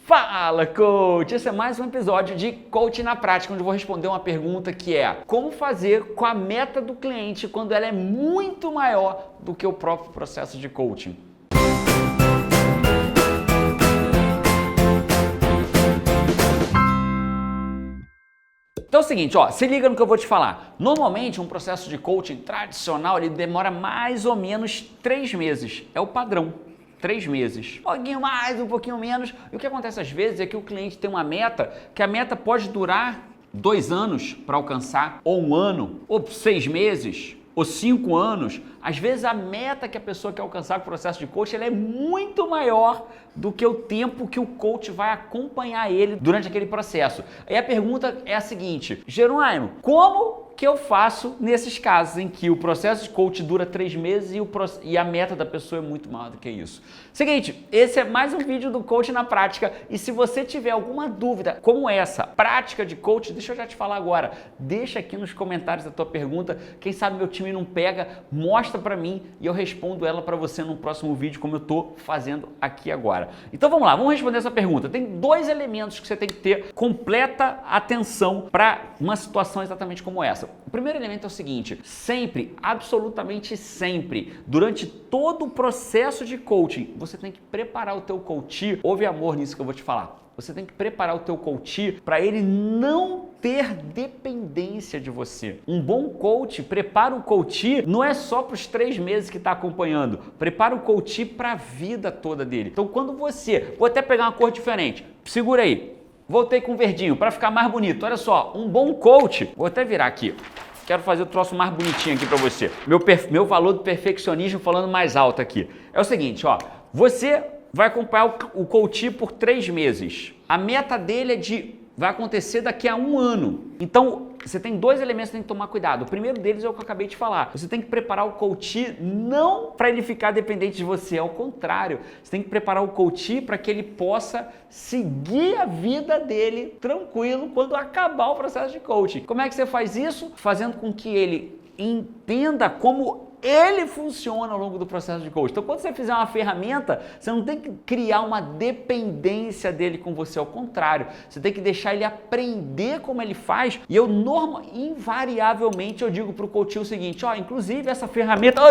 Fala, coach! Esse é mais um episódio de Coaching na Prática, onde eu vou responder uma pergunta que é: como fazer com a meta do cliente quando ela é muito maior do que o próprio processo de coaching? Então é o seguinte, se liga no que eu vou te falar. Normalmente um processo de coaching tradicional ele demora mais ou menos 3 meses, é o padrão. 3 meses, um pouquinho mais, um pouquinho menos. E o que acontece às vezes é que o cliente tem uma meta, que a meta pode durar 2 anos para alcançar, ou 1 ano, ou 6 meses, ou 5 anos. Às vezes a meta que a pessoa quer alcançar com o processo de coaching ela é muito maior do que o tempo que o coach vai acompanhar ele durante aquele processo. Aí a pergunta é a seguinte: Jerônimo, como que eu faço nesses casos em que o processo de coaching dura 3 meses e a meta da pessoa é muito maior do que isso? Seguinte, esse é mais um vídeo do Coaching na Prática e se você tiver alguma dúvida como essa, prática de coaching, deixa eu já te falar agora, deixa aqui nos comentários a tua pergunta, quem sabe meu time não pega, mostra para mim e eu respondo ela para você no próximo vídeo como eu tô fazendo aqui agora. Então vamos lá, vamos responder essa pergunta. Tem 2 elementos que você tem que ter completa atenção para uma situação exatamente como essa. O primeiro elemento é o seguinte: sempre, absolutamente sempre, durante todo o processo de coaching, você tem que preparar o teu coach, ouve amor nisso que eu vou te falar, você tem que preparar o teu coach para ele não ter dependência de você. Um bom coach prepara o coach não é só para os 3 meses que está acompanhando, prepara o coach para a vida toda dele. Então quando você, vou até pegar uma cor diferente, segura aí. Voltei com verdinho para ficar mais bonito. Olha só, um bom coach, vou até virar aqui. Quero fazer o troço mais bonitinho aqui para você. Meu valor do perfeccionismo falando mais alto aqui. É o seguinte, você vai acompanhar o coach por 3 meses. A meta dele vai acontecer daqui a 1 ano. Então, você tem 2 elementos que tem que tomar cuidado. O primeiro deles é o que eu acabei de falar. Você tem que preparar o coach não para ele ficar dependente de você, ao contrário. Você tem que preparar o coach para que ele possa seguir a vida dele tranquilo quando acabar o processo de coaching. Como é que você faz isso? Fazendo com que ele entenda como ele funciona ao longo do processo de coaching. Então, quando você fizer uma ferramenta, você não tem que criar uma dependência dele com você, ao contrário. Você tem que deixar ele aprender como ele faz. E invariavelmente, eu digo para o coach o seguinte, inclusive essa ferramenta,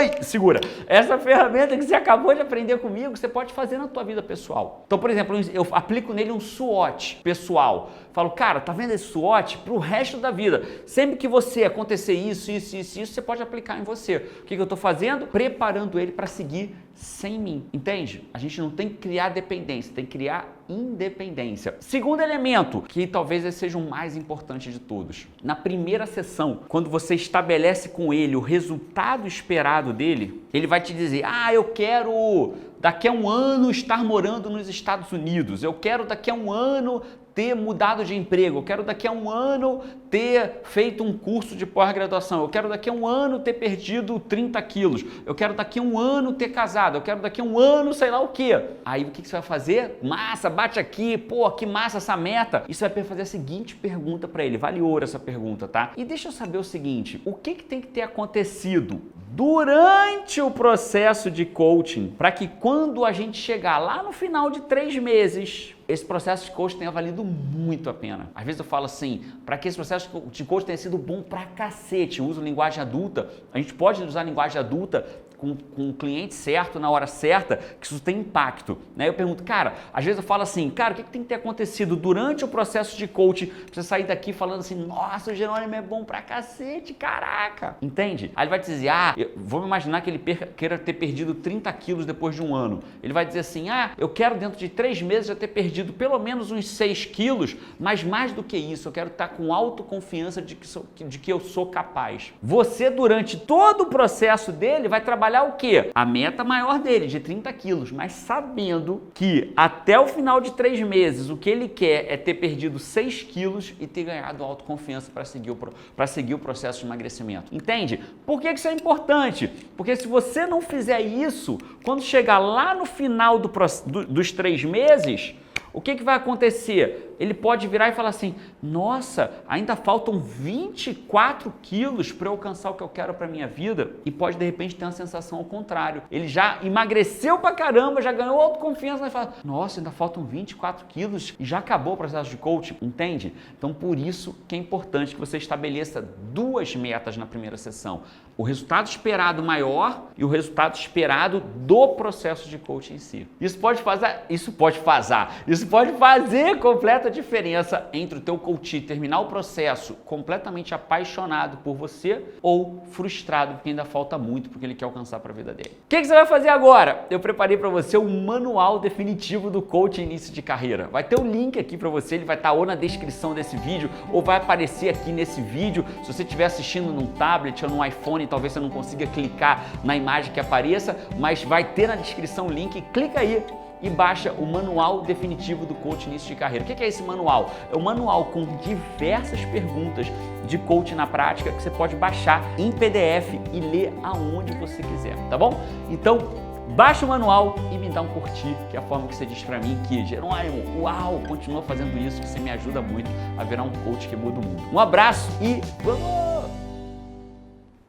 essa ferramenta que você acabou de aprender comigo, você pode fazer na tua vida pessoal. Então, por exemplo, eu aplico nele um SWOT pessoal. Falo, cara, tá vendo esse SWOT? Para o resto da vida. Sempre que você acontecer isso, você pode aplicar em você. O que eu estou fazendo? Preparando ele para seguir sem mim, entende? A gente não tem que criar dependência, tem que criar independência. Segundo elemento, que talvez esse seja o mais importante de todos. Na primeira sessão, quando você estabelece com ele o resultado esperado dele, ele vai te dizer, eu quero daqui a 1 ano estar morando nos Estados Unidos, eu quero daqui a 1 ano ter mudado de emprego, eu quero daqui a 1 ano ter feito um curso de pós-graduação, eu quero daqui a 1 ano ter perdido 30 quilos, eu quero daqui a 1 ano ter casado, eu quero daqui a 1 ano sei lá o quê. Aí o que você vai fazer? Massa, bate aqui, que massa essa meta. E você vai fazer a seguinte pergunta para ele, vale ouro essa pergunta, tá? E deixa eu saber o seguinte, o que tem que ter acontecido durante o processo de coaching para que quando a gente chegar lá no final de 3 meses, esse processo de coaching tenha valido muito a pena. Às vezes eu falo assim, para que esse processo de coaching tenha sido bom pra cacete, eu uso linguagem adulta, a gente pode usar linguagem adulta com o cliente certo, na hora certa, que isso tem impacto, né? Eu pergunto, cara, às vezes eu falo assim, cara, o que tem que ter acontecido durante o processo de coaching pra você sair daqui falando assim, nossa, o Jerônimo é bom pra cacete, caraca, entende? Aí ele vai te dizer, vamos imaginar que ele queira ter perdido 30 quilos depois de 1 ano. Ele vai dizer assim, eu quero dentro de 3 meses já ter perdido pelo menos uns 6 quilos, mas mais do que isso, eu quero estar com autoconfiança de que eu sou capaz. Você, durante todo o processo dele, vai trabalhar o quê? A meta maior dele, de 30 quilos, mas sabendo que até o final de 3 meses, o que ele quer é ter perdido 6 quilos e ter ganhado autoconfiança para seguir o processo de emagrecimento. Entende? Por que isso é importante? Porque se você não fizer isso, quando chegar lá no final dos 3 meses, O que vai acontecer? Ele pode virar e falar assim, nossa, ainda faltam 24 quilos para eu alcançar o que eu quero para minha vida, e pode de repente ter uma sensação ao contrário. Ele já emagreceu pra caramba, já ganhou autoconfiança, e fala, nossa, ainda faltam 24 quilos e já acabou o processo de coaching, entende? Então por isso que é importante que você estabeleça 2 metas na primeira sessão. O resultado esperado maior e o resultado esperado do processo de coaching em si. Isso pode fazer completa diferença entre o teu coach terminar o processo completamente apaixonado por você ou frustrado porque ainda falta muito porque ele quer alcançar para a vida dele. O que você vai fazer agora? Eu preparei para você o manual definitivo do coaching início de carreira. Vai ter o link aqui para você, ele vai estar ou na descrição desse vídeo ou vai aparecer aqui nesse vídeo. Se você estiver assistindo num tablet ou num iPhone, talvez você não consiga clicar na imagem que apareça, mas vai ter na descrição o link, clica aí e baixa o manual definitivo do coaching início de carreira. O que é esse manual? É um manual com diversas perguntas de coaching na prática que você pode baixar em PDF e ler aonde você quiser, tá bom? Então, baixa o manual e me dá um curtir, que é a forma que você diz pra mim que, Jerônimo, uau, continua fazendo isso, que você me ajuda muito a virar um coach que muda o mundo. Um abraço e vamos!